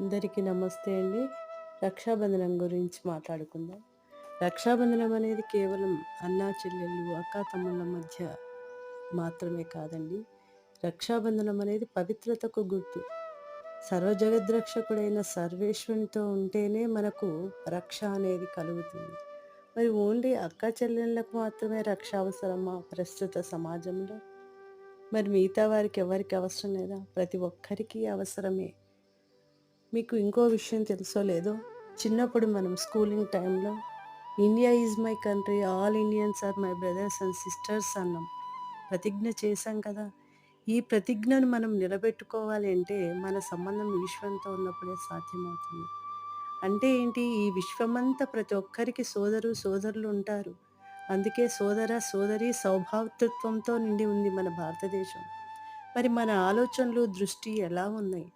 అందరికీ నమస్తే అండి. రక్షాబంధనం గురించి మాట్లాడుకుందాం. రక్షాబంధనం అనేది కేవలం అన్నా చెల్లెళ్ళు, అక్కా తమ్ముళ్ళ మధ్య మాత్రమే కాదండి. రక్షాబంధనం అనేది పవిత్రతకు గుర్తు. సర్వజగద్రక్షకుడైన సర్వేశ్వరునితో ఉంటేనే మనకు రక్ష అనేది కలుగుతుంది. మరి ఓన్లీ అక్కా చెల్లెళ్ళకు మాత్రమే రక్ష అవసరమా ప్రస్తుత సమాజంలో? మరి మిగతా వారికి ఎవరికి అవసరం లేదా? ప్రతి ఒక్కరికి అవసరమే. మీకు ఇంకో విషయం తెలుసో లేదో, చిన్నప్పుడు మనం స్కూలింగ్ టైంలో India is my country, all Indians are my brothers and sisters అన్నాం. ప్రతిజ్ఞ చేశాం కదా! ఈ ప్రతిజ్ఞను మనం నిలబెట్టుకోవాలి అంటే మన సంబంధం విశ్వంతో ఉన్నప్పుడే సాధ్యమవుతుంది. అంటే ఏంటి? ఈ విశ్వమంతా ప్రతి ఒక్కరికి సోదరులు ఉంటారు. అందుకే సోదరీ సౌభాతృత్వంతో నిండి ఉంది మన భారతదేశం. మరి మన ఆలోచనలు, దృష్టి ఎలా ఉన్నాయి?